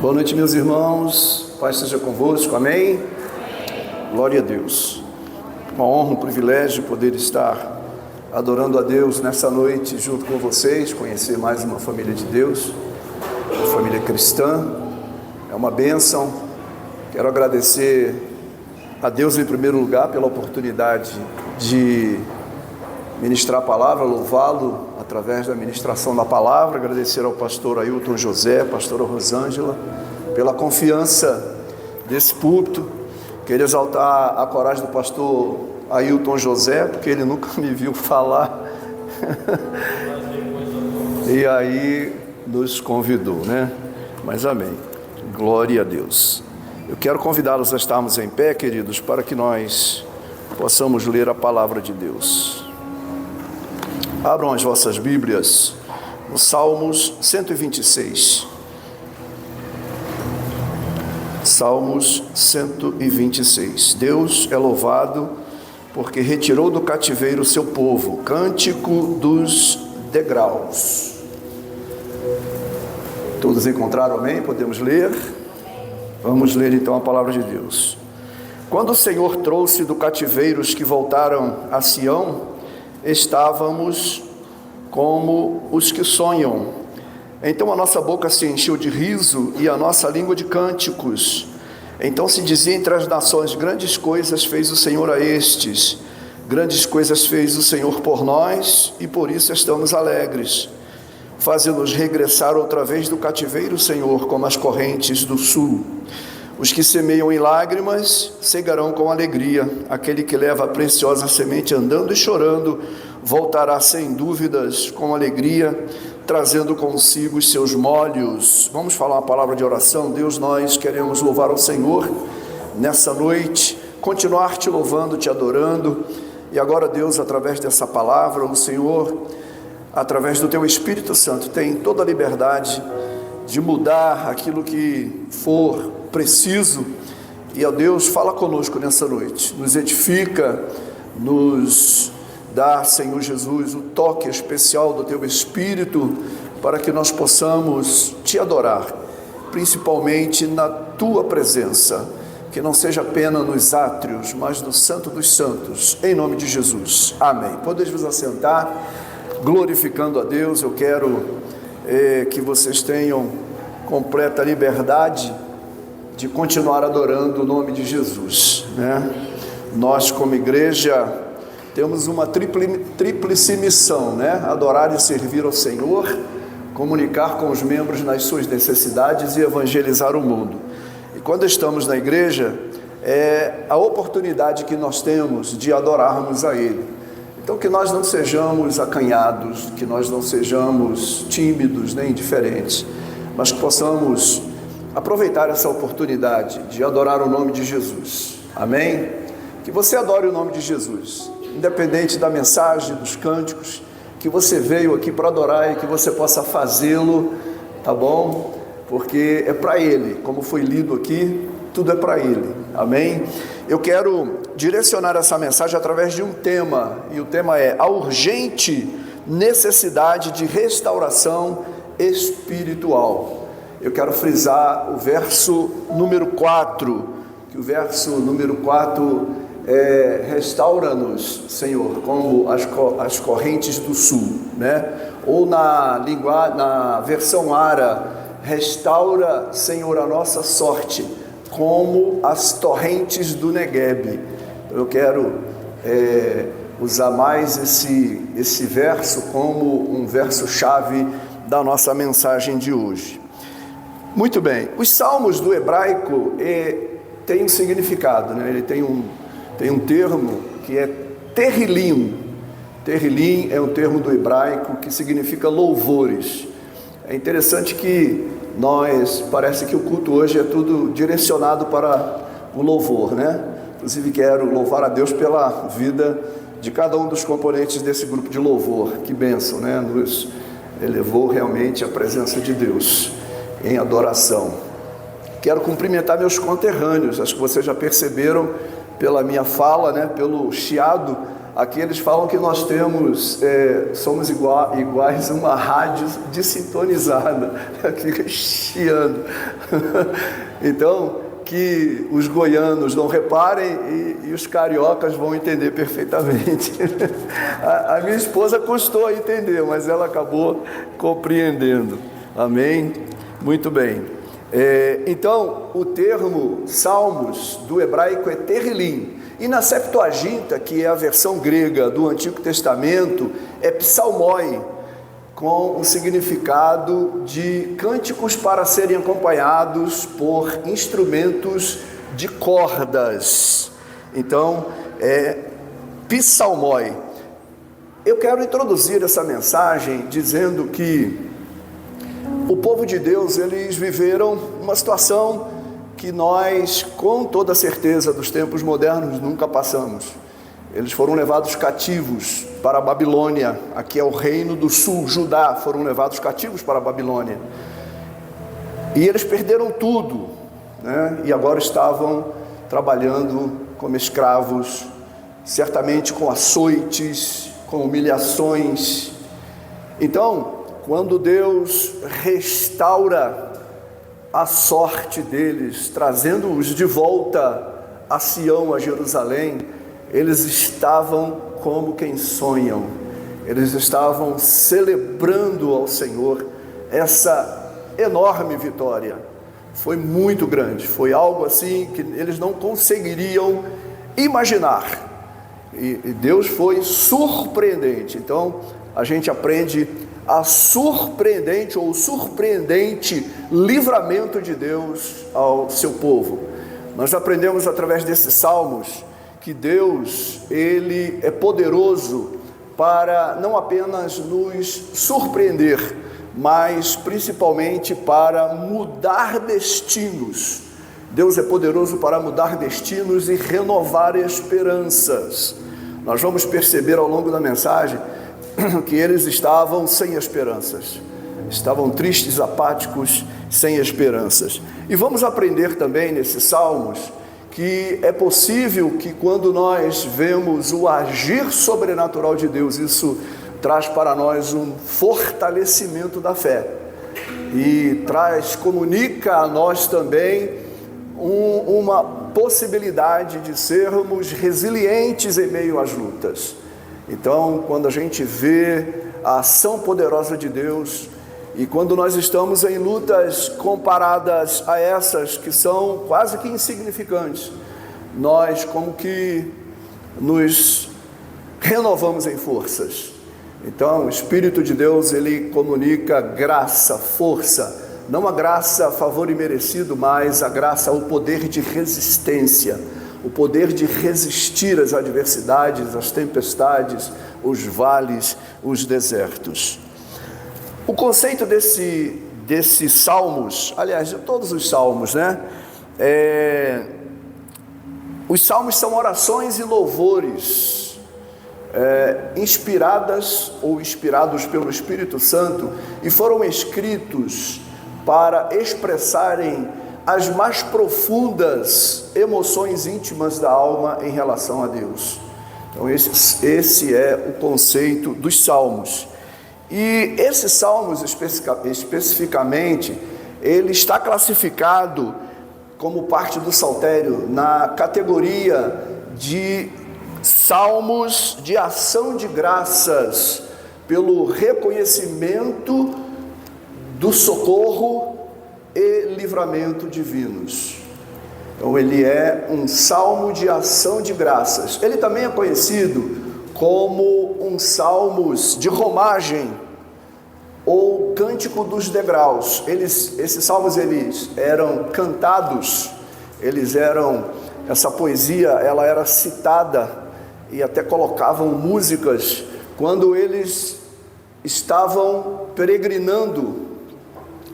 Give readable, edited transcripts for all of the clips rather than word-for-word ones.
Boa noite, meus irmãos. Paz seja convosco. Amém? Glória a Deus. Uma honra, um privilégio poder estar adorando a Deus nessa noite junto com vocês, conhecer mais uma família de Deus, uma família cristã. É uma bênção. Quero agradecer a Deus em primeiro lugar pela oportunidade de ministrar a palavra, louvá-lo através da ministração da palavra, agradecer ao pastor Ailton José, pastora Rosângela, pela confiança desse púlpito. Quero exaltar a coragem do pastor Ailton José, porque ele nunca me viu falar, e aí nos convidou, né? Mas amém, glória a Deus. Eu quero convidá-los a estarmos em pé, queridos, para que nós possamos ler a palavra de Deus. Abram as vossas Bíblias no Salmos 126. Salmos 126. Deus é louvado porque retirou do cativeiro o seu povo. Cântico dos degraus. Todos encontraram, amém? Podemos ler? Vamos ler então a palavra de Deus. Quando o Senhor trouxe do cativeiro os que voltaram a Sião, estávamos como os que sonham. Então a nossa boca se encheu de riso e a nossa língua de cânticos. Então se dizia entre as nações: grandes coisas fez o Senhor a estes, grandes coisas fez o Senhor por nós, e por isso estamos alegres. Faze-nos regressar outra vez do cativeiro, Senhor, como as correntes do sul. Os que semeiam em lágrimas cegarão com alegria. Aquele que leva a preciosa semente andando e chorando voltará sem dúvidas com alegria, trazendo consigo os seus molhos. Vamos falar uma palavra de oração. Deus, nós queremos louvar ao Senhor nessa noite, continuar te louvando, te adorando. E agora, Deus, através dessa palavra, o Senhor, através do teu Espírito Santo, tem toda a liberdade de mudar aquilo que for preciso. E ó Deus, fala conosco nessa noite, nos edifica, nos dá, Senhor Jesus, o toque especial do teu Espírito, para que nós possamos te adorar, principalmente na tua presença, que não seja apenas nos átrios, mas no Santo dos Santos, em nome de Jesus, amém. Podeis vos assentar, glorificando a Deus. Eu quero que vocês tenham completa liberdade de continuar adorando o nome de Jesus, né? Nós, como igreja, temos uma tríplice missão, né? Adorar e servir ao Senhor, comunicar com os membros nas suas necessidades e evangelizar o mundo. E quando estamos na igreja, é a oportunidade que nós temos de adorarmos a Ele. Então, que nós não sejamos acanhados, que nós não sejamos tímidos nem indiferentes, mas que possamos aproveitar essa oportunidade de adorar o nome de Jesus, amém? Que você adore o nome de Jesus, independente da mensagem, dos cânticos, que você veio aqui para adorar e que você possa fazê-lo, tá bom? Porque é para Ele, como foi lido aqui, tudo é para Ele, amém? Eu quero direcionar essa mensagem através de um tema, e o tema é a urgente necessidade de restauração espiritual. Eu quero frisar o verso número 4, que o verso número 4 restaura-nos, Senhor, como as correntes do sul, né? Ou na versão Ara, restaura, Senhor, a nossa sorte, como as torrentes do Negueb. Eu quero usar mais esse verso como um verso-chave da nossa mensagem de hoje. Muito bem, os salmos do hebraico têm um significado, né? Ele tem um termo que é terrilim. Terrilim é um termo do hebraico que significa louvores. É interessante que parece que o culto hoje é tudo direcionado para o louvor, né? Inclusive quero louvar a Deus pela vida de cada um dos componentes desse grupo de louvor. Que bênção, né? Nos elevou realmente a presença de Deus em adoração. Quero cumprimentar meus conterrâneos. Acho que vocês já perceberam pela minha fala, né? Pelo chiado Aqui eles falam que nós somos iguais a uma rádio desintonizada, fica chiando. Então, que os goianos não reparem e os cariocas vão entender perfeitamente. A minha esposa custou a entender, mas ela acabou compreendendo. Amém? Muito bem. Então, o termo Salmos do hebraico é Terrilim. E na Septuaginta, que é a versão grega do Antigo Testamento, é psalmoi, com o significado de cânticos para serem acompanhados por instrumentos de cordas. Então, é psalmoi. Eu quero introduzir essa mensagem dizendo que o povo de Deus, eles viveram uma situação que nós, com toda certeza, dos tempos modernos, nunca passamos. Eles foram levados cativos para a Babilônia, aqui é o reino do sul, Judá, foram levados cativos para a Babilônia. E eles perderam tudo, né? E agora estavam trabalhando como escravos, certamente com açoites, com humilhações. Então, quando Deus restaura a sorte deles, trazendo-os de volta a Sião, a Jerusalém, eles estavam como quem sonham, eles estavam celebrando ao Senhor essa enorme vitória. Foi muito grande, foi algo assim que eles não conseguiriam imaginar, e Deus foi surpreendente. Então a gente aprende a surpreendente ou surpreendente livramento de Deus ao seu povo. Nós aprendemos através desses salmos que Deus, Ele é poderoso para não apenas nos surpreender, mas principalmente para mudar destinos. Deus é poderoso para mudar destinos e renovar esperanças. Nós vamos perceber ao longo da mensagem que eles estavam sem esperanças, estavam tristes, apáticos, sem esperanças. E vamos aprender também nesses salmos que é possível que quando nós vemos o agir sobrenatural de Deus, isso traz para nós um fortalecimento da fé e comunica a nós também uma possibilidade de sermos resilientes em meio às lutas. Então, quando a gente vê a ação poderosa de Deus, e quando nós estamos em lutas comparadas a essas que são quase que insignificantes, nós como que nos renovamos em forças. Então, o Espírito de Deus, ele comunica graça, força, não a graça, favor imerecido, mas a graça, o poder de resistência, o poder de resistir às adversidades, às tempestades, os vales, os desertos. O conceito desses salmos, aliás, de todos os salmos, né? Os salmos são orações e louvores inspiradas ou inspirados pelo Espírito Santo e foram escritos para expressarem as mais profundas emoções íntimas da alma em relação a Deus. Então esse é o conceito dos salmos. E esses salmos especificamente, ele está classificado como parte do saltério na categoria de salmos de ação de graças pelo reconhecimento do socorro e livramento divinos. Então ele é um salmo de ação de graças. Ele também é conhecido como um salmos de romagem ou cântico dos degraus. Esses salmos eles eram cantados, essa poesia ela era citada e até colocavam músicas quando eles estavam peregrinando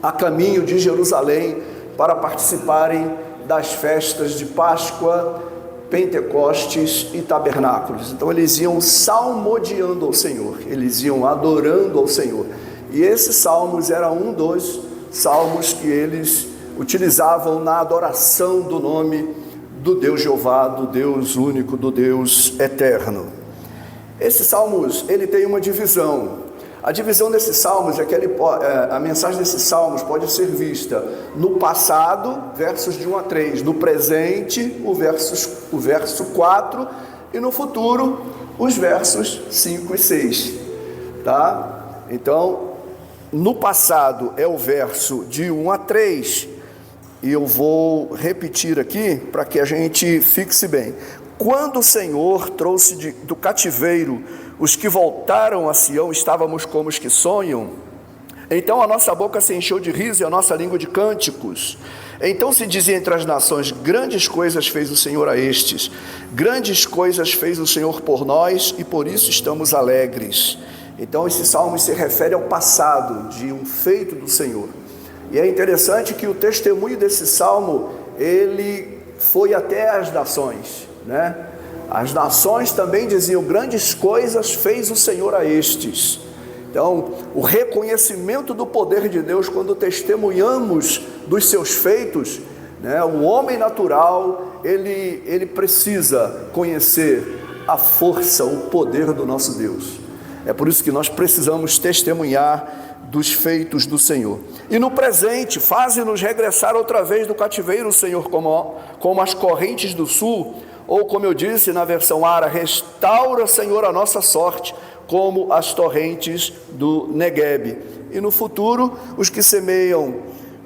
a caminho de Jerusalém para participarem das festas de Páscoa, Pentecostes e Tabernáculos. Então eles iam salmodiando ao Senhor, eles iam adorando ao Senhor. E esses salmos era um dos salmos que eles utilizavam na adoração do nome do Deus Jeová, do Deus único, do Deus eterno. Esses salmos, ele tem uma divisão. A divisão desses salmos é que a mensagem desses salmos pode ser vista no passado, versos de 1 a 3, no presente, o verso 4, e no futuro, os versos 5 e 6, tá? Então, no passado é o verso de 1 a 3, e eu vou repetir aqui para que a gente fixe bem. Quando o Senhor trouxe do cativeiro os que voltaram a Sião, estávamos como os que sonham. Então a nossa boca se encheu de riso e a nossa língua de cânticos. Então se dizia entre as nações: grandes coisas fez o Senhor a estes, grandes coisas fez o Senhor por nós, e por isso estamos alegres. Então esse salmo se refere ao passado, de um feito do Senhor. E é interessante que o testemunho desse salmo, ele foi até as nações, né? As nações também diziam: grandes coisas fez o Senhor a estes. Então, o reconhecimento do poder de Deus, quando testemunhamos dos seus feitos, né? O homem natural, ele precisa conhecer a força, o poder do nosso Deus. É por isso que nós precisamos testemunhar dos feitos do Senhor. E no presente, faze-nos regressar outra vez do cativeiro, Senhor, como as correntes do sul. Ou como eu disse na versão Ara, restaura, Senhor, a nossa sorte, como as torrentes do Neguebe. E no futuro, os que semeiam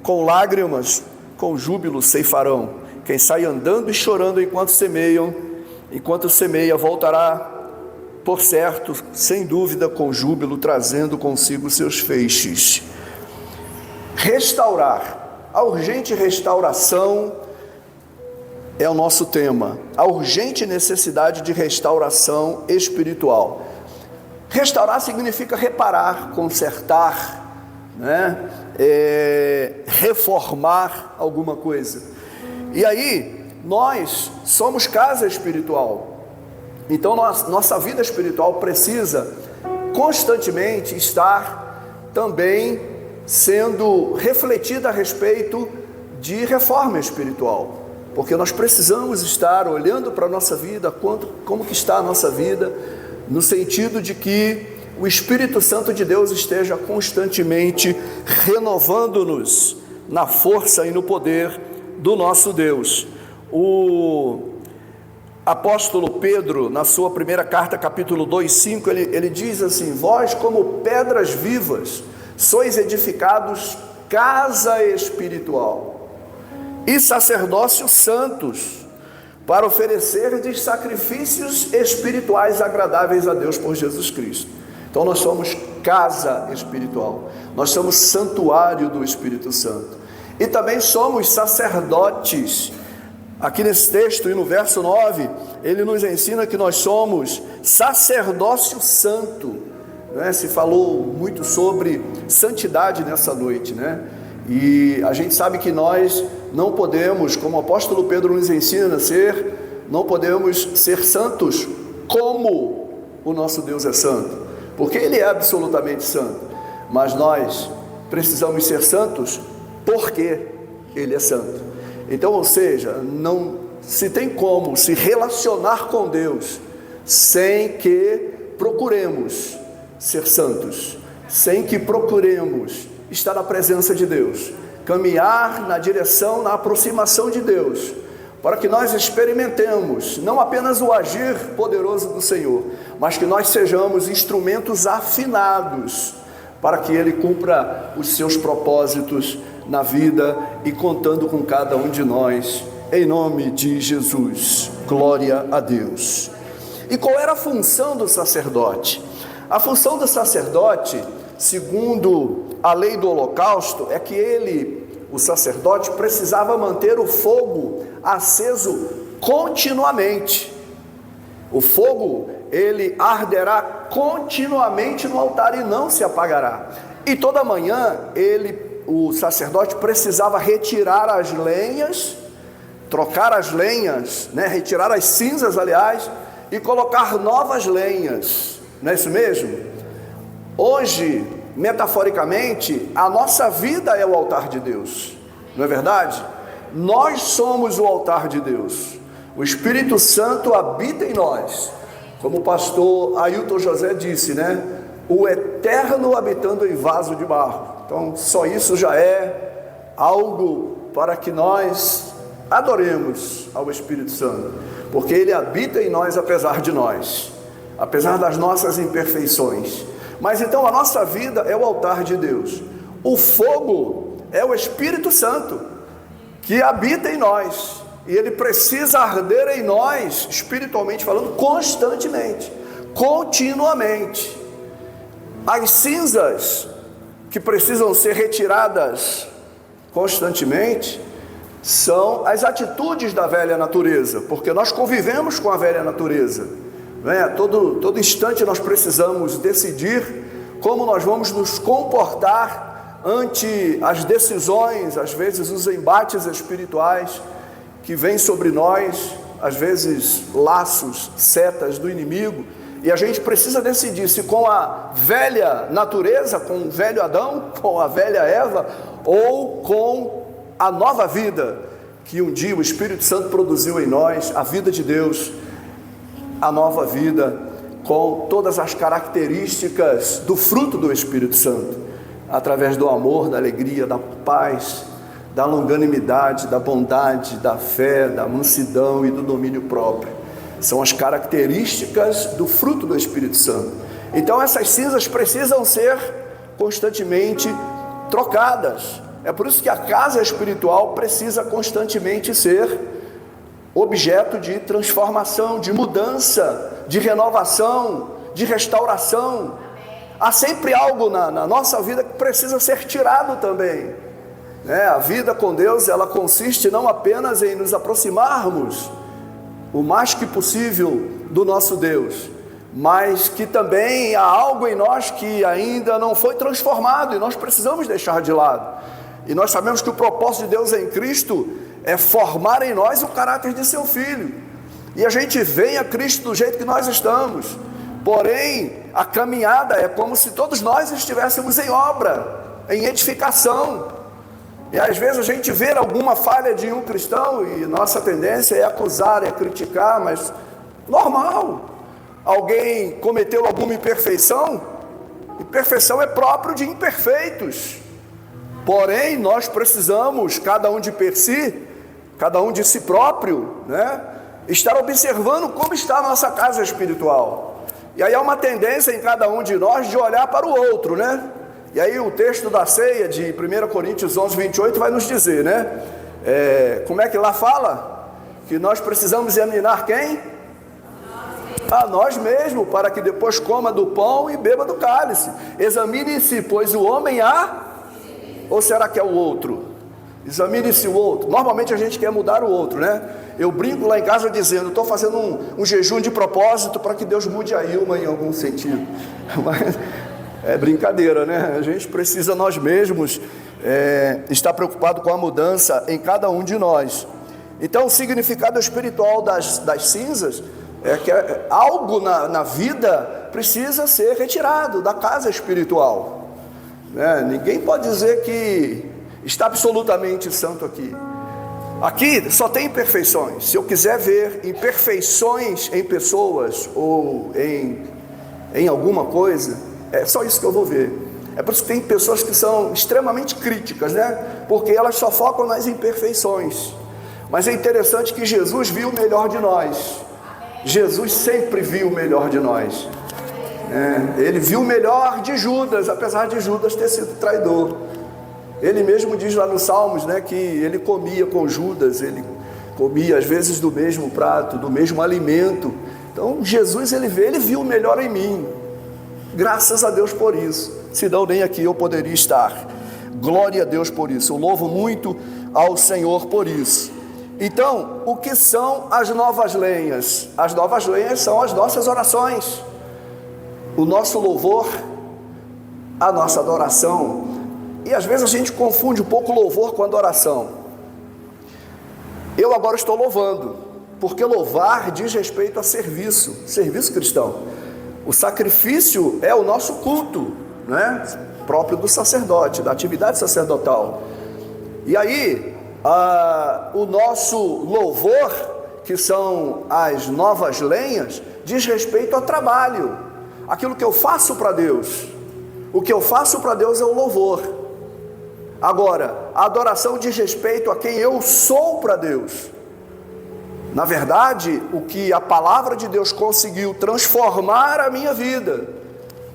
com lágrimas, com júbilo ceifarão. Quem sai andando e chorando enquanto semeia, voltará, por certo, sem dúvida, com júbilo, trazendo consigo seus feixes. Restaurar, a urgente restauração é o nosso tema, a urgente necessidade de restauração espiritual. Restaurar significa reparar, consertar, né? Reformar alguma coisa. E aí, nós somos casa espiritual. Então, nossa vida espiritual precisa constantemente estar também sendo refletida a respeito de reforma espiritual. Porque nós precisamos estar olhando para a nossa vida, como que está a nossa vida, no sentido de que o Espírito Santo de Deus esteja constantemente renovando-nos na força e no poder do nosso Deus. O apóstolo Pedro, na sua primeira carta, capítulo 2, 5, ele diz assim: vós, como pedras vivas, sois edificados casa espiritual e sacerdócios santos, para oferecer sacrifícios espirituais agradáveis a Deus por Jesus Cristo. Então nós somos casa espiritual, nós somos santuário do Espírito Santo, e também somos sacerdotes. Aqui nesse texto e no verso 9, ele nos ensina que nós somos sacerdócio santo, né? Se falou muito sobre santidade nessa noite, né? E a gente sabe que nós não podemos, como o apóstolo Pedro nos ensina, não podemos ser santos como o nosso Deus é santo, porque Ele é absolutamente santo, mas nós precisamos ser santos porque Ele é santo. Então, ou seja, não se tem como se relacionar com Deus sem que procuremos ser santos, sem que procuremos estar na presença de Deus, caminhar na direção, na aproximação de Deus, para que nós experimentemos não apenas o agir poderoso do Senhor, mas que nós sejamos instrumentos afinados para que Ele cumpra os seus propósitos na vida e contando com cada um de nós, em nome de Jesus. Glória a Deus. E qual era a função do sacerdote? A função do sacerdote, segundo a lei do holocausto, é que o sacerdote, precisava manter o fogo aceso continuamente. O fogo, ele arderá continuamente no altar e não se apagará. E toda manhã, o sacerdote precisava retirar as lenhas, trocar as lenhas, né? Retirar as cinzas, aliás, e colocar novas lenhas. Não é isso mesmo? Hoje, metaforicamente, a nossa vida é o altar de Deus, não é verdade? Nós somos o altar de Deus. O Espírito Santo habita em nós, Como o pastor Ailton José disse, né? O eterno habitando em vaso de barro. Então, só isso já é algo para que nós adoremos ao Espírito Santo, porque Ele habita em nós apesar de nós, apesar das nossas imperfeições. Mas então a nossa vida é o altar de Deus. O fogo é o Espírito Santo que habita em nós, e Ele precisa arder em nós, espiritualmente falando, constantemente, continuamente. As cinzas que precisam ser retiradas constantemente são as atitudes da velha natureza, porque nós convivemos com a velha natureza, né? Todo instante nós precisamos decidir como nós vamos nos comportar ante as decisões, às vezes os embates espirituais que vêm sobre nós, às vezes laços, setas do inimigo, e a gente precisa decidir se com a velha natureza, com o velho Adão, com a velha Eva, ou com a nova vida que um dia o Espírito Santo produziu em nós, a vida de Deus, a nova vida com todas as características do fruto do Espírito Santo, através do amor, da alegria, da paz, da longanimidade, da bondade, da fé, da mansidão e do domínio próprio. São as características do fruto do Espírito Santo. Então essas cinzas precisam ser constantemente trocadas. É por isso que a casa espiritual precisa constantemente ser objeto de transformação, de mudança, de renovação, de restauração. Há sempre algo na nossa vida que precisa ser tirado também. A vida com Deus, ela consiste não apenas em nos aproximarmos o mais que possível do nosso Deus, mas que também há algo em nós que ainda não foi transformado e nós precisamos deixar de lado. E nós sabemos que o propósito de Deus em Cristo é formar em nós o caráter de seu Filho, e a gente vem a Cristo do jeito que nós estamos, porém a caminhada é como se todos nós estivéssemos em obra, em edificação. E às vezes a gente vê alguma falha de um cristão e nossa tendência é acusar, é criticar, mas normal. Alguém cometeu alguma imperfeição? Imperfeição é próprio de imperfeitos. Porém, nós precisamos, cada um de per si, cada um de si próprio, né, estar observando como está a nossa casa espiritual. E aí há uma tendência em cada um de nós de olhar para o outro, né? E aí o texto da ceia de 1 Coríntios 11, 28 vai nos dizer, né? Como é que lá fala? Que nós precisamos examinar quem? A nós mesmos, para que depois coma do pão e beba do cálice. Examine-se, pois o homem há, ou será que é o outro? Examine-se o outro. Normalmente a gente quer mudar o outro, né? Eu brinco lá em casa dizendo, estou fazendo um jejum de propósito para que Deus mude a Ilma em algum sentido. Mas é brincadeira, né? A gente precisa nós mesmos estar preocupado com a mudança em cada um de nós. Então o significado espiritual das cinzas é que algo na vida precisa ser retirado da casa espiritual, né? Ninguém pode dizer que está absolutamente santo aqui. Aqui só tem imperfeições. Se eu quiser ver imperfeições em pessoas ou em alguma coisa, é só isso que eu vou ver. É por isso que tem pessoas que são extremamente críticas, né? Porque elas só focam nas imperfeições. Mas é interessante que Jesus viu o melhor de nós. Jesus sempre viu o melhor de nós. Ele viu o melhor de Judas, apesar de Judas ter sido traidor. Ele mesmo diz lá nos Salmos, né, que ele comia com Judas, ele comia às vezes do mesmo prato, do mesmo alimento. Então Jesus, ele viu o melhor em mim. Graças a Deus por isso, senão nem aqui eu poderia estar. Glória a Deus por isso, eu louvo muito ao Senhor por isso. Então, o que são as novas lenhas? As novas lenhas são as nossas orações, o nosso louvor, a nossa adoração. E às vezes a gente confunde um pouco louvor com adoração. Eu agora estou louvando, porque louvar diz respeito a serviço cristão. O sacrifício é o nosso culto, né? Próprio do sacerdote, da atividade sacerdotal. E aí, o nosso louvor, que são as novas lenhas, diz respeito ao trabalho, aquilo que eu faço para Deus. O que eu faço para Deus é o louvor. Agora, a adoração diz respeito a quem eu sou para Deus. Na verdade, o que a palavra de Deus conseguiu transformar a minha vida,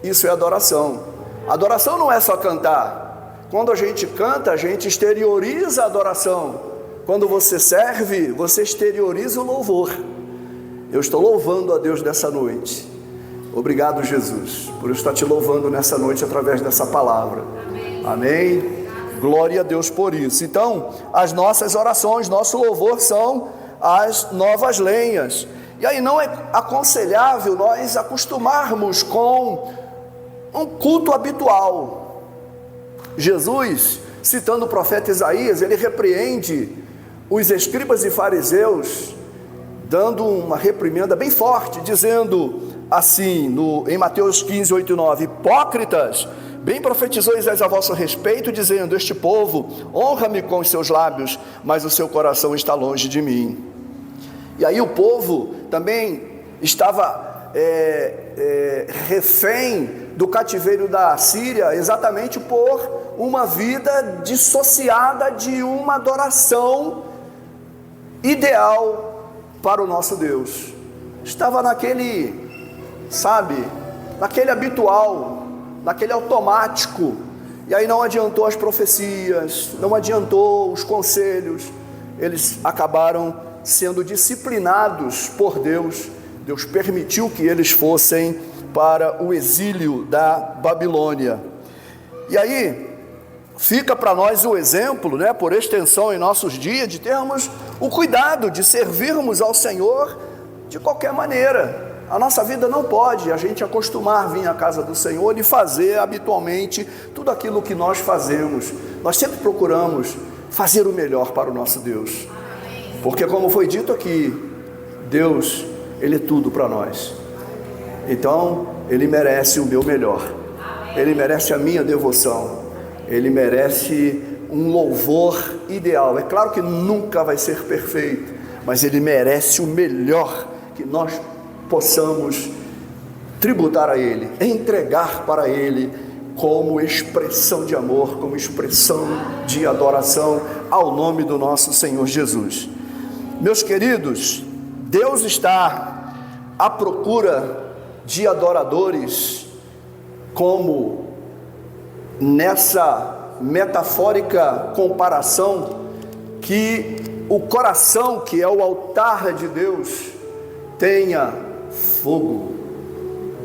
isso é adoração. Adoração não é só cantar. Quando a gente canta, a gente exterioriza a adoração. Quando você serve, você exterioriza o louvor. Eu estou louvando a Deus nessa noite. Obrigado, Jesus, por eu estar te louvando nessa noite através dessa palavra. Amém? Glória a Deus por isso. Então, as nossas orações, nosso louvor são as novas lenhas. E aí não é aconselhável nós acostumarmos com um culto habitual. Jesus, citando o profeta Isaías, ele repreende os escribas e fariseus, dando uma reprimenda bem forte, dizendo assim, em Mateus 15, 8 e 9, hipócritas, bem profetizou Isaías a vosso respeito, dizendo, este povo honra-me com os seus lábios, mas o seu coração está longe de mim. E aí o povo também estava refém do cativeiro da Síria, exatamente por uma vida dissociada de uma adoração ideal para o nosso Deus. Estava naquele habitual, naquele automático. E aí não adiantou as profecias, não adiantou os conselhos. Eles acabaram sendo disciplinados por Deus. Deus permitiu que eles fossem para o exílio da Babilônia. E aí fica para nós o exemplo, por extensão em nossos dias, de termos o cuidado de servirmos ao Senhor de qualquer maneira. A nossa vida não pode a gente acostumar a vir à casa do Senhor e fazer habitualmente tudo aquilo que nós fazemos. Nós sempre procuramos fazer o melhor para o nosso Deus, porque como foi dito aqui, Deus, Ele é tudo para nós. Então Ele merece o meu melhor, Ele merece a minha devoção, Ele merece um louvor ideal. É claro que nunca vai ser perfeito, mas Ele merece o melhor que nós possamos tributar a Ele, entregar para Ele como expressão de amor, como expressão de adoração ao nome do nosso Senhor Jesus. Meus queridos, Deus está à procura de adoradores, como nessa metafórica comparação, que o coração, que é o altar de Deus, tenha fogo.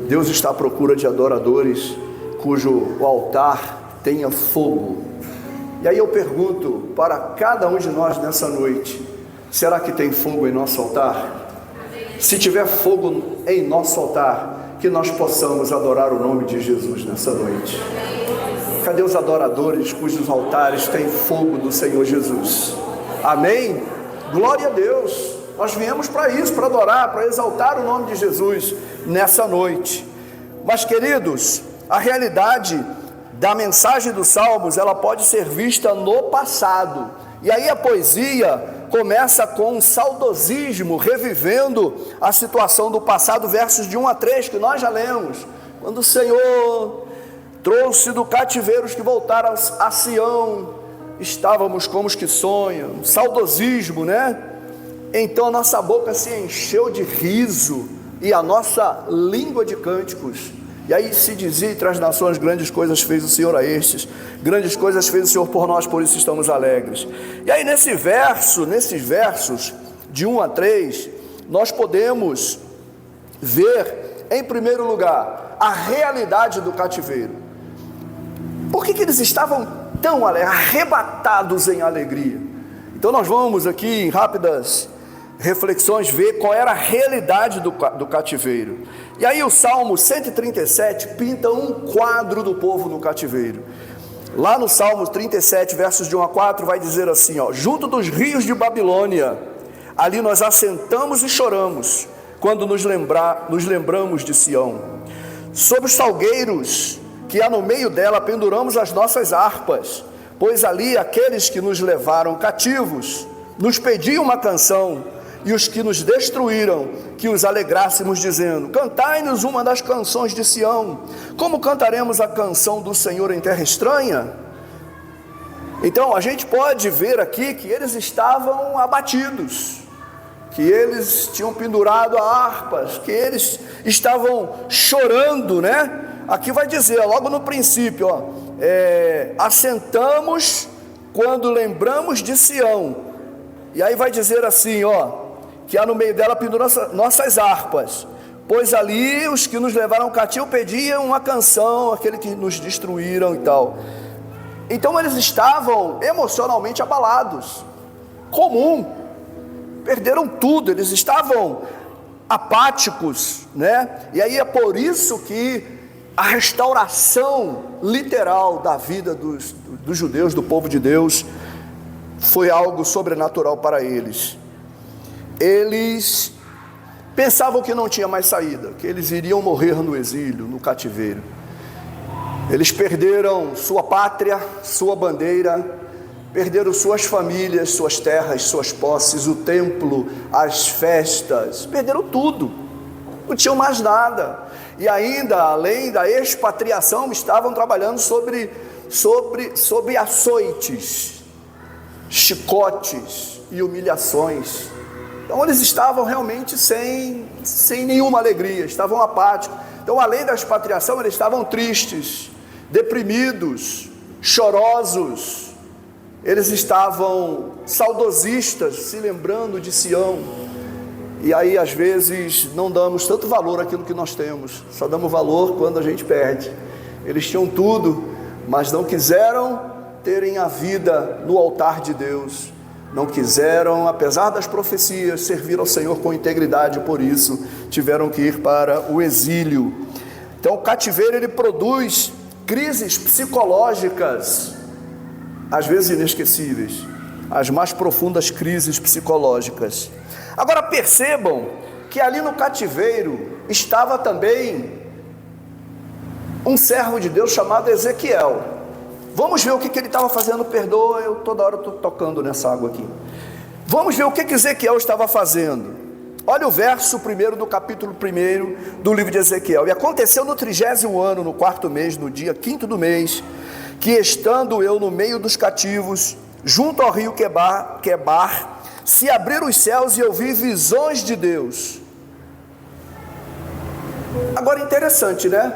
Deus está à procura de adoradores cujo altar tenha fogo. E aí eu pergunto para cada um de nós nessa noite: será que tem fogo em nosso altar? Se tiver fogo em nosso altar, que nós possamos adorar o nome de Jesus nessa noite. Cadê os adoradores cujos altares têm fogo do Senhor Jesus? Amém? Glória a Deus. Nós viemos para isso, para adorar, para exaltar o nome de Jesus nessa noite. Mas, queridos, a realidade da mensagem dos Salmos, ela pode ser vista no passado. E aí a poesia começa com um saudosismo, revivendo a situação do passado, versos de 1 a 3, que nós já lemos. Quando o Senhor trouxe do cativeiro os que voltaram a Sião, estávamos como os que sonham. Saudosismo, Então a nossa boca se encheu de riso e a nossa língua de cânticos. E aí se dizia entre as nações: grandes coisas fez o Senhor a estes, grandes coisas fez o Senhor por nós, por isso estamos alegres. E aí nesses versos de 1 a 3, nós podemos ver, em primeiro lugar, a realidade do cativeiro. Por que eles estavam tão arrebatados em alegria? Então nós vamos aqui em rápidas reflexões ver qual era a realidade do cativeiro. E aí o Salmo 137 pinta um quadro do povo no cativeiro. Lá no Salmo 37, versos de 1 a 4, vai dizer assim: junto dos rios de Babilônia, ali nós assentamos e choramos, quando nos lembramos de Sião. Sob os salgueiros que há no meio dela, penduramos as nossas harpas, pois ali aqueles que nos levaram cativos nos pediam uma canção, e os que nos destruíram, que os alegrássemos, dizendo: cantai-nos uma das canções de Sião. Como cantaremos a canção do Senhor em terra estranha? Então a gente pode ver aqui que eles estavam abatidos, que eles tinham pendurado harpas, que eles estavam chorando, né? Aqui vai dizer, logo no princípio, assentamos quando lembramos de Sião. E aí vai dizer assim, que há no meio dela pendurou nossas harpas, pois ali os que nos levaram cativo pediam uma canção, aquele que nos destruíram e tal. Então eles estavam emocionalmente abalados, perderam tudo, eles estavam apáticos, né? E aí é por isso que a restauração literal da vida dos judeus, do povo de Deus, foi algo sobrenatural para eles. Eles pensavam que não tinha mais saída, que eles iriam morrer no exílio, no cativeiro. Eles perderam sua pátria, sua bandeira, perderam suas famílias, suas terras, suas posses, o templo, as festas, perderam tudo, não tinham mais nada. E ainda, além da expatriação, estavam trabalhando sobre açoites, chicotes e humilhações. Então eles estavam realmente sem nenhuma alegria, estavam apáticos. Então, além da expatriação, eles estavam tristes, deprimidos, chorosos. Eles estavam saudosistas, se lembrando de Sião. E aí, às vezes, não damos tanto valor àquilo que nós temos, só damos valor quando a gente perde. Eles tinham tudo, mas não quiseram terem a vida no altar de Deus, não quiseram, apesar das profecias, servir ao Senhor com integridade, por isso tiveram que ir para o exílio. Então o cativeiro, ele produz crises psicológicas, às vezes inesquecíveis, as mais profundas crises psicológicas. Agora percebam que ali no cativeiro estava também um servo de Deus chamado Ezequiel. Vamos ver o que ele estava fazendo. Perdoa, eu toda hora estou tocando nessa água aqui. Vamos ver o que Ezequiel estava fazendo. Olha o verso 1 do capítulo 1 do livro de Ezequiel. E aconteceu no 30º ano, no 4º mês, no dia 5º do mês, que estando eu no meio dos cativos, junto ao rio Quebar, se abriram os céus e eu vi visões de Deus. Agora interessante, né?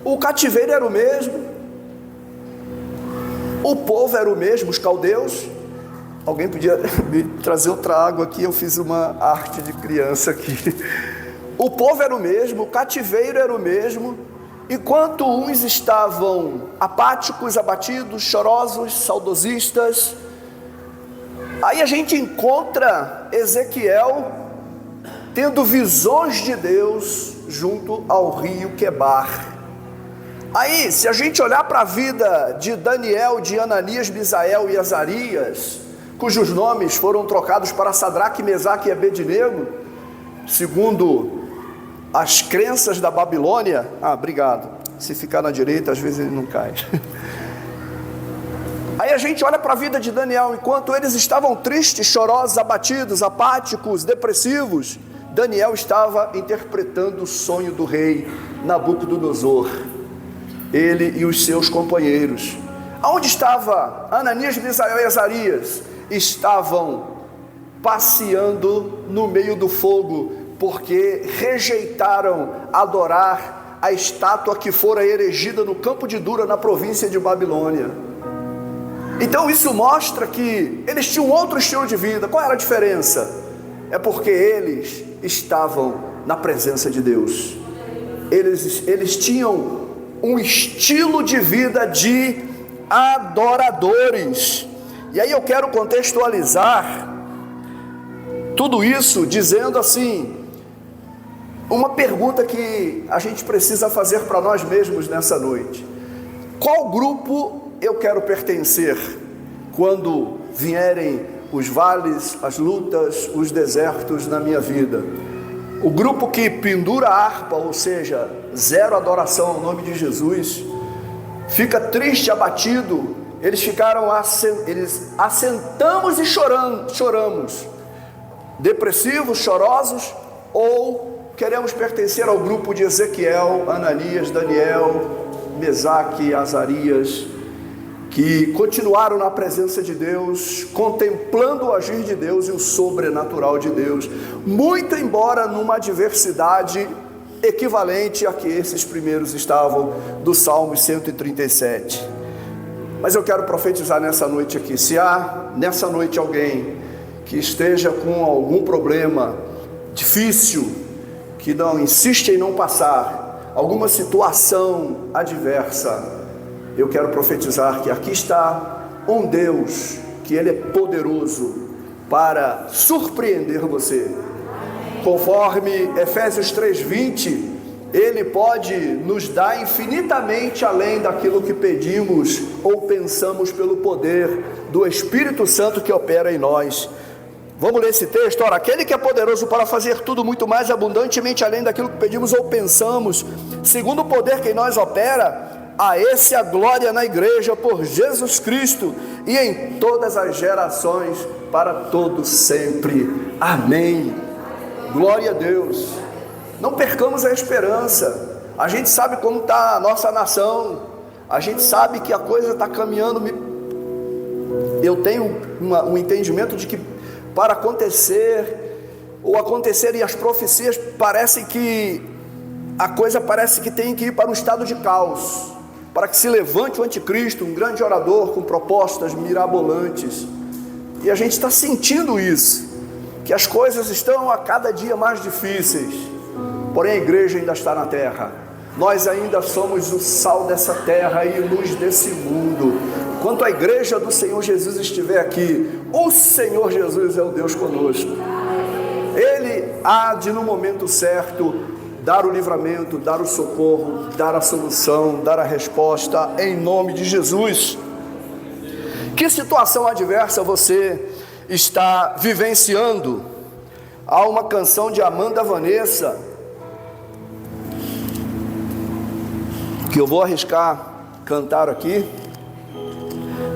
O cativeiro era o mesmo, o povo era o mesmo, os caldeus. Alguém podia me trazer outra água aqui, eu fiz uma arte de criança aqui. O povo era o mesmo, o cativeiro era o mesmo. Enquanto uns estavam apáticos, abatidos, chorosos, saudosistas, aí a gente encontra Ezequiel tendo visões de Deus junto ao rio Quebar. Aí, se a gente olhar para a vida de Daniel, de Ananias, Misael e Azarias, cujos nomes foram trocados para Sadraque, Mesaque e Abednego, segundo as crenças da Babilônia. Obrigado. Se ficar na direita, às vezes ele não cai. Aí a gente olha para a vida de Daniel, enquanto eles estavam tristes, chorosos, abatidos, apáticos, depressivos, Daniel estava interpretando o sonho do rei Nabucodonosor, ele e os seus companheiros. Aonde estava Ananias, Misael e Azarias? Estavam passeando no meio do fogo, porque rejeitaram adorar a estátua que fora erigida no campo de Dura, na província de Babilônia. Então isso mostra que eles tinham outro estilo de vida. Qual era a diferença? É porque eles estavam na presença de Deus. Eles tinham um estilo de vida de adoradores. E aí eu quero contextualizar tudo isso dizendo assim, uma pergunta que a gente precisa fazer para nós mesmos nessa noite: qual grupo eu quero pertencer quando vierem os vales, as lutas, os desertos na minha vida? O grupo que pendura a harpa, ou seja, zero adoração ao nome de Jesus, fica triste, abatido. Eles assentamos e choramos. depressivos, chorosos, ou queremos pertencer ao grupo de Ezequiel, Ananias, Daniel, Mesaque, Azarias, que continuaram na presença de Deus, contemplando o agir de Deus e o sobrenatural de Deus, muito embora numa adversidade equivalente a que esses primeiros estavam do Salmo 137. Mas eu quero profetizar nessa noite aqui, se há nessa noite alguém que esteja com algum problema difícil, que não insiste em não passar, alguma situação adversa, eu quero profetizar que aqui está um Deus, que Ele é poderoso para surpreender você. Conforme Efésios 3:20, Ele pode nos dar infinitamente além daquilo que pedimos ou pensamos pelo poder do Espírito Santo que opera em nós. Vamos ler esse texto? Ora, aquele que é poderoso para fazer tudo muito mais abundantemente além daquilo que pedimos ou pensamos, segundo o poder que em nós opera, a esse a glória na igreja por Jesus Cristo e em todas as gerações, para todos sempre. Amém. Glória a Deus. Não percamos a esperança. A gente sabe como está a nossa nação, a gente sabe que a coisa está caminhando. Eu tenho um entendimento de que para acontecer, ou acontecerem as profecias, parece que a coisa parece que tem que ir para um estado de caos, para que se levante o anticristo, um grande orador com propostas mirabolantes. E a gente está sentindo isso, que as coisas estão a cada dia mais difíceis. Porém a igreja ainda está na terra, nós ainda somos o sal dessa terra e luz desse mundo. Enquanto a igreja do Senhor Jesus estiver aqui, o Senhor Jesus é o Deus conosco. Ele há de, no momento certo, dar o livramento, dar o socorro, dar a solução, dar a resposta, em nome de Jesus. Que situação adversa você está vivenciando? Há uma canção de Amanda Vanessa, que eu vou arriscar cantar aqui.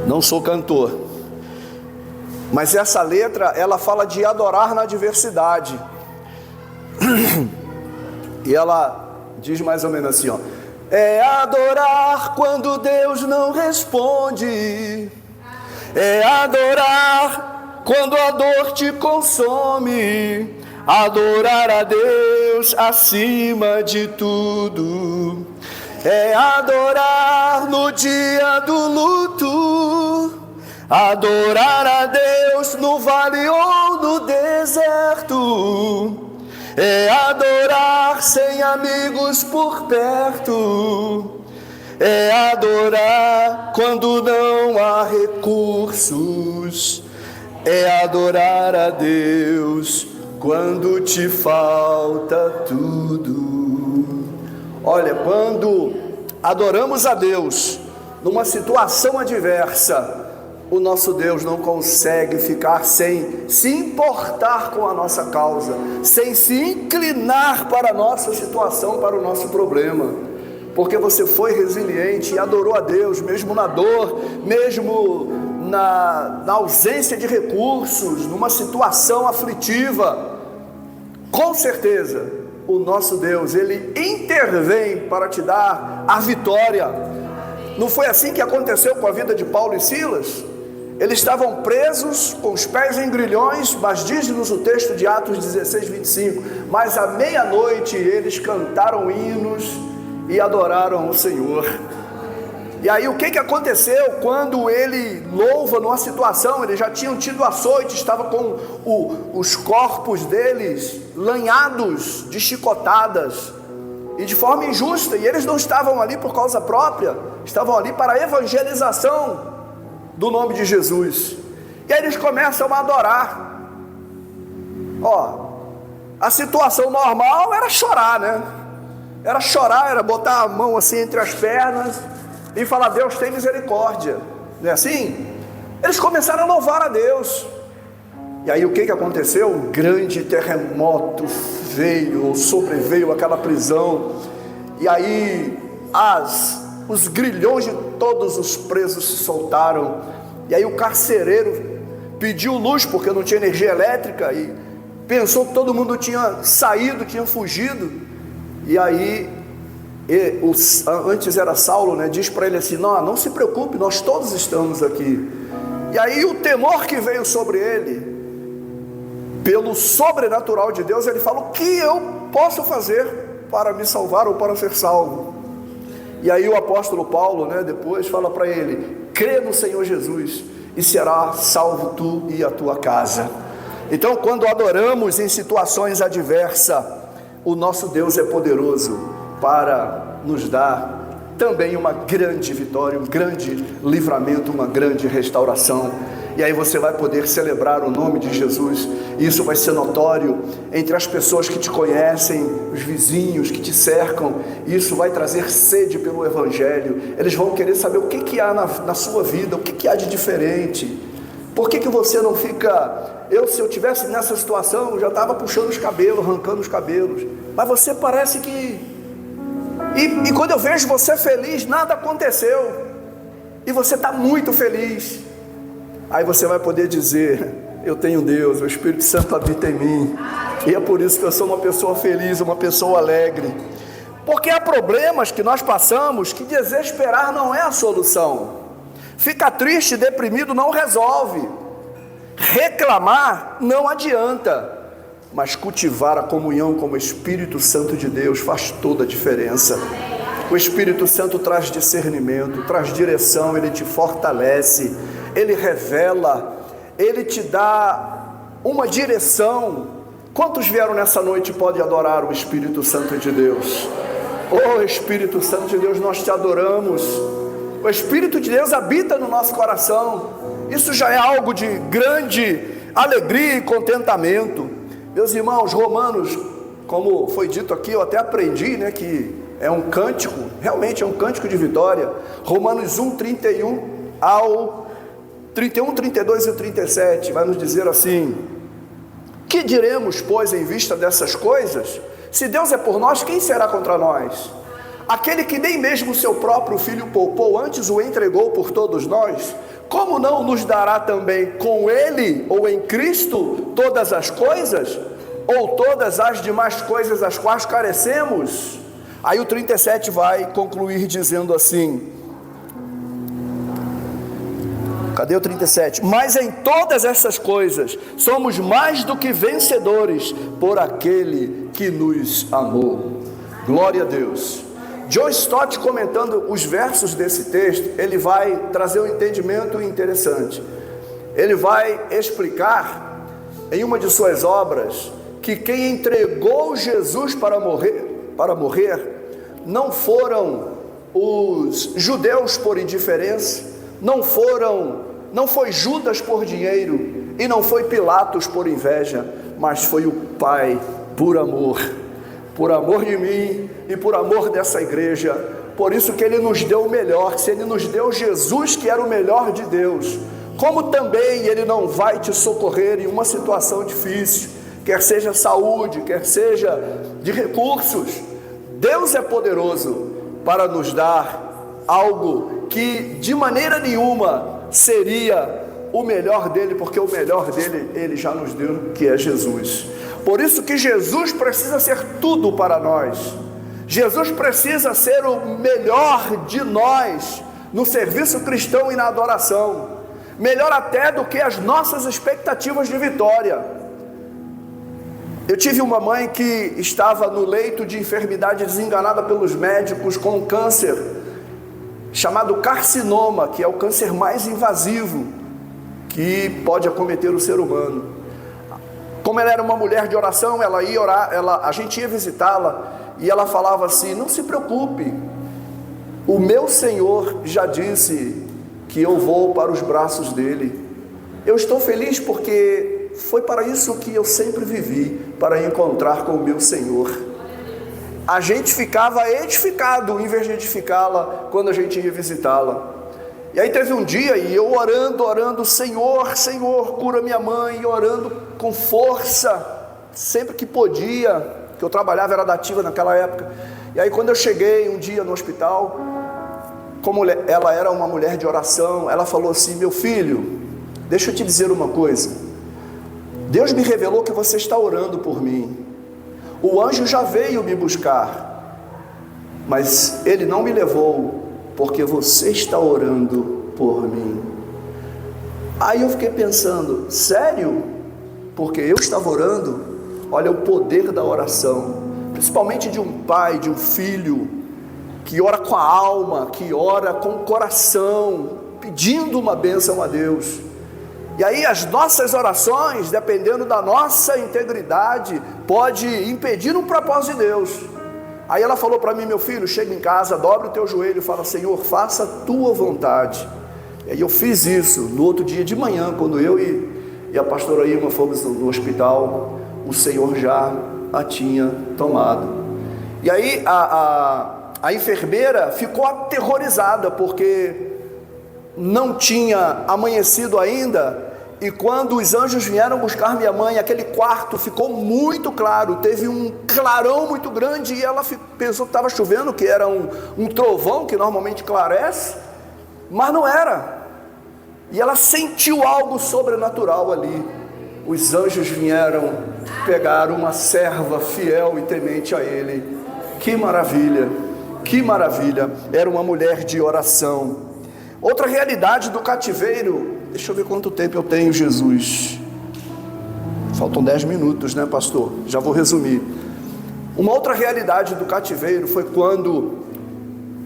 Não sou cantor, mas essa letra, ela fala de adorar na adversidade. E ela diz mais ou menos assim, ó: é adorar quando Deus não responde, é adorar quando a dor te consome, adorar a Deus acima de tudo, é adorar no dia do luto, adorar a Deus no vale ou no deserto, é adorar sem amigos por perto, é adorar quando não há recursos, é adorar a Deus quando te falta tudo. Olha, quando adoramos a Deus numa situação adversa, o nosso Deus não consegue ficar sem se importar com a nossa causa, sem se inclinar para a nossa situação, para o nosso problema, porque você foi resiliente e adorou a Deus, mesmo na dor, mesmo na ausência de recursos, numa situação aflitiva. Com certeza, o nosso Deus, Ele intervém para te dar a vitória. Não foi assim que aconteceu com a vida de Paulo e Silas? Eles estavam presos, com os pés em grilhões, mas diz-nos o texto de Atos 16:25, mas à meia-noite eles cantaram hinos e adoraram o Senhor. E aí o que aconteceu quando ele louva numa situação? Eles já tinham tido açoite, estavam com os corpos deles lanhados de chicotadas, e de forma injusta, e eles não estavam ali por causa própria, estavam ali para a evangelização do nome de Jesus. E aí eles começam a adorar. A situação normal era chorar, né? Era chorar, era botar a mão assim entre as pernas e falar: Deus tem misericórdia, não é assim? Eles começaram a louvar a Deus. E aí o que aconteceu? Um grande terremoto sobreveio aquela prisão, e aí os grilhões de todos os presos se soltaram, e aí o carcereiro pediu luz, porque não tinha energia elétrica, e pensou que todo mundo tinha saído, tinha fugido, e aí, antes era Saulo, né, diz para ele assim: não se preocupe, nós todos estamos aqui. E aí o temor que veio sobre ele, pelo sobrenatural de Deus, ele fala: o que eu posso fazer para me salvar ou para ser salvo? E aí o apóstolo Paulo, né, depois fala para ele: crê no Senhor Jesus e será salvo tu e a tua casa. Então, quando adoramos em situações adversas, o nosso Deus é poderoso para nos dar também uma grande vitória, um grande livramento, uma grande restauração. E aí você vai poder celebrar o nome de Jesus, e isso vai ser notório entre as pessoas que te conhecem, os vizinhos que te cercam. Isso vai trazer sede pelo Evangelho. Eles vão querer saber o que há na sua vida, o que há de diferente. Por que você não fica... se eu tivesse nessa situação, eu já estava puxando os cabelos, arrancando os cabelos. Mas você parece que... E quando eu vejo você feliz, nada aconteceu, e você está muito feliz. Aí você vai poder dizer: eu tenho Deus, o Espírito Santo habita em mim, e é por isso que eu sou uma pessoa feliz, uma pessoa alegre. Porque há problemas que nós passamos que desesperar não é a solução. Ficar triste, deprimido não resolve. Reclamar não adianta. Mas cultivar a comunhão com o Espírito Santo de Deus faz toda a diferença. O Espírito Santo traz discernimento, traz direção, ele te fortalece, ele revela, ele te dá uma direção. Quantos vieram nessa noite e podem adorar o Espírito Santo de Deus? Oh, Espírito Santo de Deus, nós te adoramos. O Espírito de Deus habita no nosso coração. Isso já é algo de grande alegria e contentamento. Meus irmãos, Romanos, como foi dito aqui, eu até aprendi, né, que é um cântico, realmente é um cântico de vitória. Romanos 1, 31 ao 31, 32 e 37, vai nos dizer assim: que diremos, pois, em vista dessas coisas? Se Deus é por nós, quem será contra nós? Aquele que nem mesmo o seu próprio Filho poupou, antes o entregou por todos nós, como não nos dará também com Ele, ou em Cristo, todas as coisas? Ou todas as demais coisas das quais carecemos? Aí o 37 vai concluir dizendo assim, cadê o 37? Mas em todas essas coisas somos mais do que vencedores por aquele que nos amou. Glória a Deus. John Stott, comentando os versos desse texto, ele vai trazer um entendimento interessante. Ele vai explicar em uma de suas obras que quem entregou Jesus para morrer não foram os judeus por indiferença, não foi Judas por dinheiro, e não foi Pilatos por inveja, mas foi o Pai por amor de mim e por amor dessa igreja. Por isso que Ele nos deu o melhor. Se Ele nos deu Jesus, que era o melhor de Deus, como também Ele não vai te socorrer em uma situação difícil, quer seja saúde, quer seja de recursos. Deus é poderoso para nos dar algo que de maneira nenhuma seria o melhor dele, porque o melhor dele Ele já nos deu, que é Jesus. Por isso que Jesus precisa ser tudo para nós. Jesus precisa ser o melhor de nós no serviço cristão e na adoração, melhor até do que as nossas expectativas de vitória. Eu tive uma mãe que estava no leito de enfermidade, desenganada pelos médicos, com um câncer chamado carcinoma, que é o câncer mais invasivo que pode acometer o ser humano. Como ela era uma mulher de oração, ela ia orar, a gente ia visitá-la, e ela falava assim: não se preocupe, o meu Senhor já disse que eu vou para os braços dele. Eu estou feliz porque foi para isso que eu sempre vivi, para encontrar com o meu Senhor. A gente ficava edificado em vez de edificá-la quando a gente ia visitá-la. E aí teve um dia, e eu orando, Senhor, cura minha mãe, orando com força, sempre que podia, que eu trabalhava, era da ativa naquela época. E aí quando eu cheguei um dia no hospital, como ela era uma mulher de oração, ela falou assim: meu filho, deixa eu te dizer uma coisa, Deus me revelou que você está orando por mim. O anjo já veio me buscar, mas ele não me levou, porque você está orando por mim. Aí eu fiquei pensando, sério? Porque eu estava orando? Olha o poder da oração, principalmente de um pai, de um filho, que ora com a alma, que ora com o coração, pedindo uma bênção a Deus. E aí as nossas orações, dependendo da nossa integridade, pode impedir um propósito de Deus. Aí ela falou para mim, meu filho, chega em casa, dobra o teu joelho e fala, Senhor, faça a tua vontade. E aí eu fiz isso. No outro dia de manhã, quando eu e a pastora Irma fomos no hospital, o Senhor já a tinha tomado. E aí a enfermeira ficou aterrorizada, porque não tinha amanhecido ainda. E quando os anjos vieram buscar minha mãe, aquele quarto ficou muito claro, teve um clarão muito grande, e ela pensou que estava chovendo, que era um trovão que normalmente clarece, mas não era. E ela sentiu algo sobrenatural ali. Os anjos vieram pegar uma serva fiel e temente a ele. Que maravilha, que maravilha, era uma mulher de oração. Outra realidade do cativeiro, deixa eu ver quanto tempo eu tenho, Jesus. Faltam 10 minutos, né, pastor? Já vou resumir. Uma outra realidade do cativeiro foi quando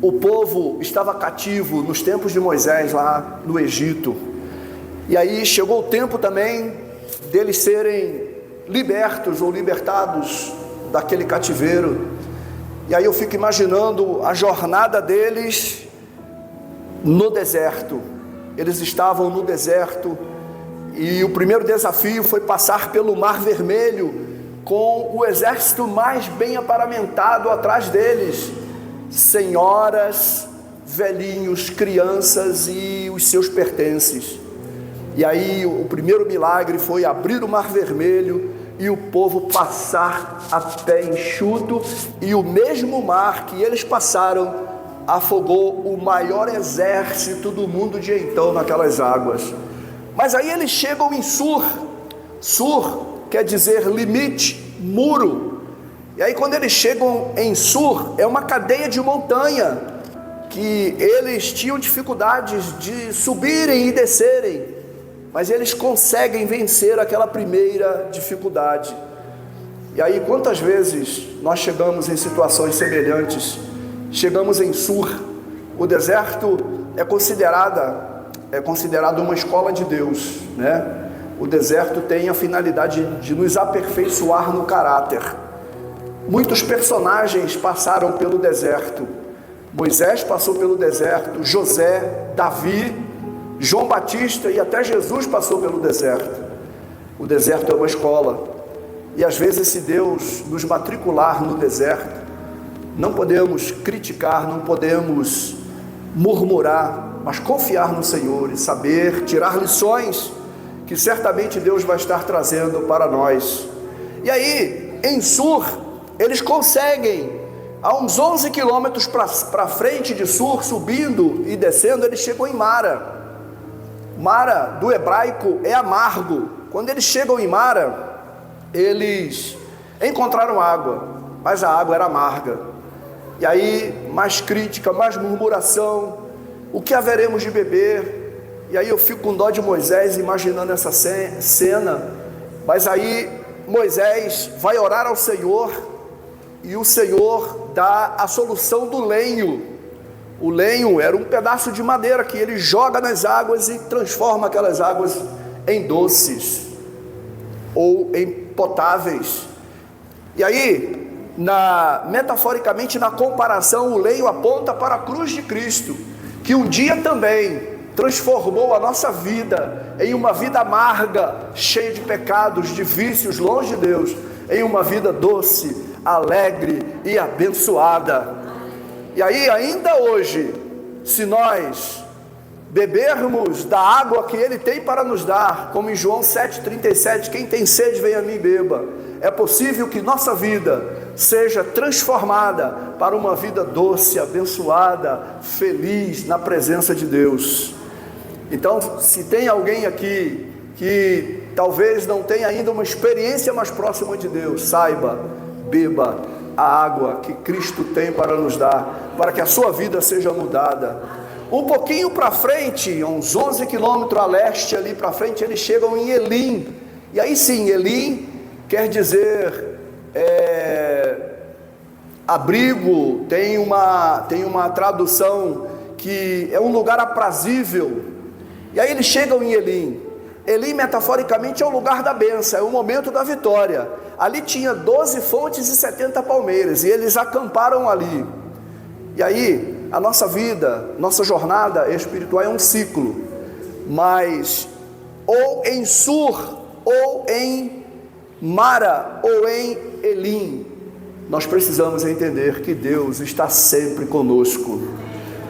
o povo estava cativo nos tempos de Moisés lá no Egito. E aí chegou o tempo também deles serem libertos ou libertados daquele cativeiro. E aí eu fico imaginando a jornada deles no deserto. Eles estavam no deserto e o primeiro desafio foi passar pelo Mar Vermelho com o exército mais bem aparamentado atrás deles, senhoras, velhinhos, crianças e os seus pertences. E aí o primeiro milagre foi abrir o Mar Vermelho e o povo passar a pé enxuto, e o mesmo mar que eles passaram afogou o maior exército do mundo de então naquelas águas. Mas aí eles chegam em Sur. Sur quer dizer limite, muro. E aí quando eles chegam em Sur, é uma cadeia de montanha que eles tinham dificuldades de subirem e descerem, mas eles conseguem vencer aquela primeira dificuldade. E aí quantas vezes nós chegamos em situações semelhantes? Chegamos em Sur. O deserto é considerado uma escola de Deus, né? O deserto tem a finalidade de nos aperfeiçoar no caráter. Muitos personagens passaram pelo deserto. Moisés passou pelo deserto, José, Davi, João Batista e até Jesus passou pelo deserto. O deserto é uma escola. E às vezes, se Deus nos matricular no deserto, não podemos criticar, não podemos murmurar, mas confiar no Senhor e saber tirar lições que certamente Deus vai estar trazendo para nós. E aí, em Sur, eles conseguem, a uns 11 quilômetros para frente de Sur, subindo e descendo, eles chegam em Mara. Mara, do hebraico, é amargo. Quando eles chegam em Mara, eles encontraram água, mas a água era amarga. E aí, mais crítica, mais murmuração, o que haveremos de beber? E aí eu fico com dó de Moisés, imaginando essa cena. Mas aí Moisés vai orar ao Senhor, e o Senhor dá a solução do lenho. O lenho era um pedaço de madeira que ele joga nas águas e transforma aquelas águas em doces ou em potáveis. E aí, metaforicamente, na comparação, o lenho aponta para a cruz de Cristo, que um dia também transformou a nossa vida em uma vida amarga, cheia de pecados, de vícios, longe de Deus, em uma vida doce, alegre e abençoada. E aí, ainda hoje, se nós bebermos da água que Ele tem para nos dar, como em João 7,37, quem tem sede, venha a mim e beba. É possível que nossa vida seja transformada para uma vida doce, abençoada, feliz na presença de Deus. Então, se tem alguém aqui que talvez não tenha ainda uma experiência mais próxima de Deus, saiba, beba a água que Cristo tem para nos dar, para que a sua vida seja mudada. Um pouquinho para frente, uns 11 quilômetros a leste, ali para frente, eles chegam em Elim. E aí sim, Elim quer dizer abrigo, tem uma tradução que é um lugar aprazível. E aí eles chegam em Elim. Elim, metaforicamente, é o lugar da bênção, é o momento da vitória. Ali tinha 12 fontes e 70 palmeiras, e eles acamparam ali. E aí, a nossa vida, nossa jornada espiritual é um ciclo, mas ou em Sur, ou em Mara, ou em Elim, nós precisamos entender que Deus está sempre conosco.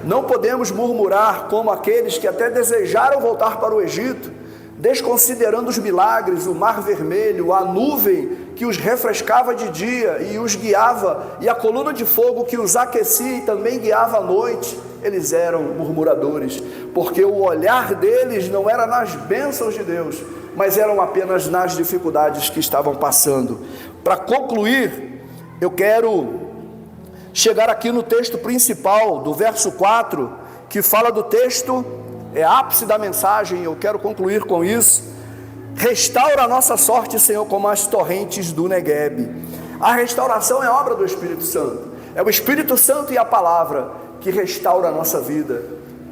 Não podemos murmurar como aqueles que até desejaram voltar para o Egito, desconsiderando os milagres, o mar vermelho, a nuvem que os refrescava de dia e os guiava, e a coluna de fogo que os aquecia e também guiava à noite. Eles eram murmuradores, porque o olhar deles não era nas bênçãos de Deus, mas eram apenas nas dificuldades que estavam passando. Para concluir, eu quero chegar aqui no texto principal, do verso 4, que fala do texto, é ápice da mensagem, eu quero concluir com isso. Restaura a nossa sorte, Senhor, como as torrentes do Neguebe. A restauração é obra do Espírito Santo, é o Espírito Santo e a palavra que restaura a nossa vida,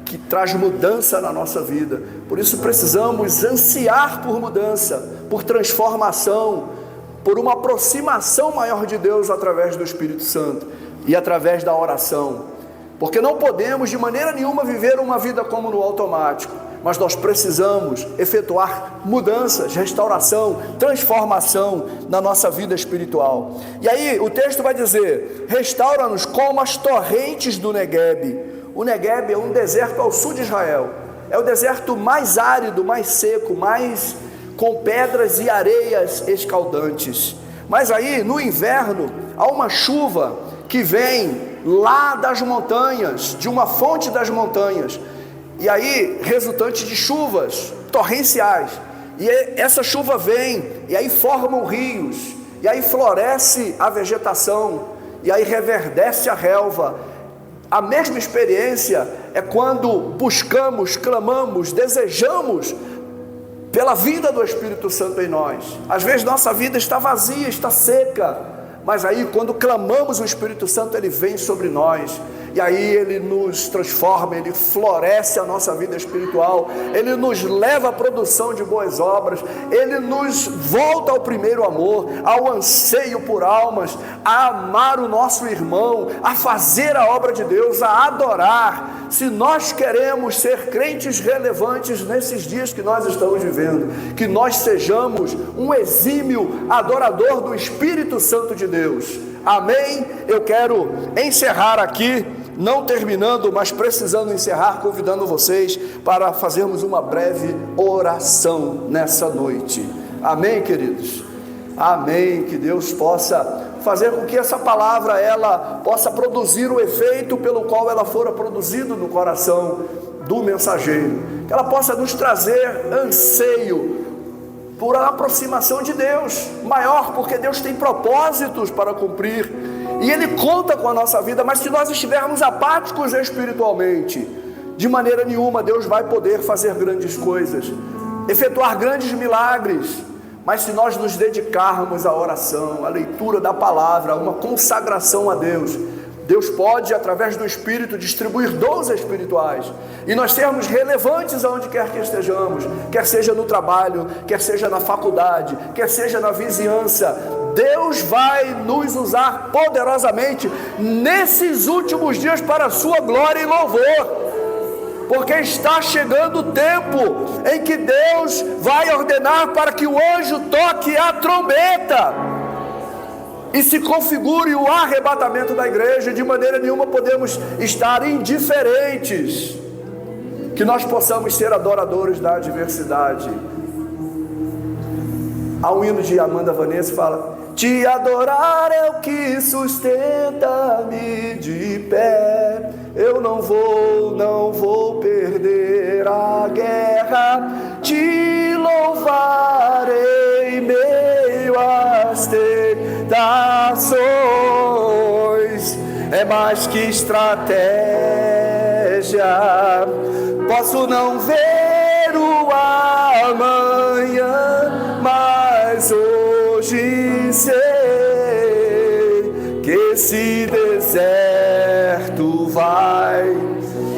que traz mudança na nossa vida. Por isso precisamos ansiar por mudança, por transformação, por uma aproximação maior de Deus através do Espírito Santo e através da oração, porque não podemos de maneira nenhuma viver uma vida como no automático, mas nós precisamos efetuar mudanças, restauração, transformação na nossa vida espiritual. E aí o texto vai dizer: restaura-nos como as torrentes do Neguebe. O Neguebe é um deserto ao sul de Israel, é o deserto mais árido, mais seco, mais com pedras e areias escaldantes. Mas aí no inverno há uma chuva que vem lá das montanhas, de uma fonte das montanhas, e aí resultante de chuvas torrenciais, e essa chuva vem, e aí formam rios, e aí floresce a vegetação, e aí reverdece a relva. A mesma experiência é quando buscamos, clamamos, desejamos pela vida do Espírito Santo em nós. Às vezes nossa vida está vazia, está seca, mas aí quando clamamos o Espírito Santo, ele vem sobre nós, e aí ele nos transforma, ele floresce a nossa vida espiritual, ele nos leva à produção de boas obras, ele nos volta ao primeiro amor, ao anseio por almas, a amar o nosso irmão, a fazer a obra de Deus, a adorar. Se nós queremos ser crentes relevantes nesses dias que nós estamos vivendo, que nós sejamos um exímio adorador do Espírito Santo de Deus. Amém? Eu quero encerrar aqui, não terminando, mas precisando encerrar, convidando vocês para fazermos uma breve oração nessa noite. Amém, queridos? Amém. Que Deus possa fazer com que essa palavra ela possa produzir o efeito pelo qual ela fora produzida no coração do mensageiro, que ela possa nos trazer anseio por a aproximação de Deus maior, porque Deus tem propósitos para cumprir, e Ele conta com a nossa vida. Mas se nós estivermos apáticos espiritualmente, de maneira nenhuma Deus vai poder fazer grandes coisas, efetuar grandes milagres. Mas se nós nos dedicarmos à oração, à leitura da palavra, a uma consagração a Deus, Deus pode, através do Espírito, distribuir dons espirituais, e nós sermos relevantes aonde quer que estejamos, quer seja no trabalho, quer seja na faculdade, quer seja na vizinhança. Deus vai nos usar poderosamente nesses últimos dias para a sua glória e louvor, porque está chegando o tempo em que Deus vai ordenar para que o anjo toque a trombeta e se configure o arrebatamento da igreja. De maneira nenhuma podemos estar indiferentes, que nós possamos ser adoradores da adversidade. Há um hino de Amanda Vanessa que fala: te adorar é o que sustenta-me de pé, eu não vou perder a guerra, te louvarei em meio às tentações. É mais que estratégia. Posso não ver o amanhã, mas hoje sei que esse deserto vai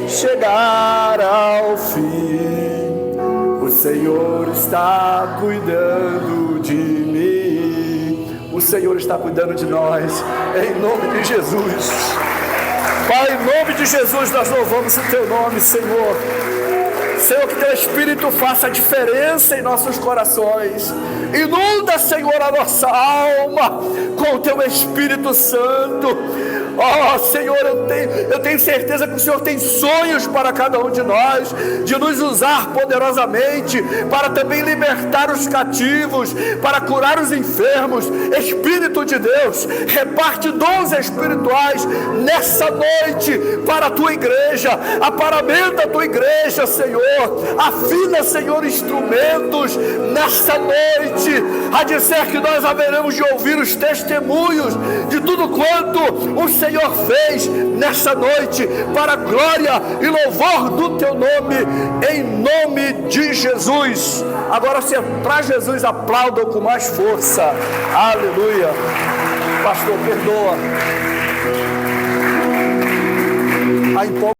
chegar ao fim. O Senhor está cuidando de mim. O Senhor está cuidando de nós, em nome de Jesus. Pai, em nome de Jesus, nós louvamos o Teu nome, Senhor. Senhor, que Teu Espírito faça a diferença em nossos corações. Inunda, Senhor, a nossa alma com o Teu Espírito Santo. Oh, Senhor, eu tenho certeza que o Senhor tem sonhos para cada um de nós, de nos usar poderosamente, para também libertar os cativos, para curar os enfermos. Espírito de Deus, reparte dons espirituais nessa noite para a Tua igreja, aparamenta a Tua igreja, Senhor, afina, Senhor, instrumentos nessa noite, a dizer que nós haveremos de ouvir os testemunhos de tudo quanto o Senhor fez nessa noite, para a glória e louvor do Teu nome, em nome de Jesus. Agora, se é para Jesus, aplaudam com mais força. Aleluia. Pastor, perdoa a empolgação.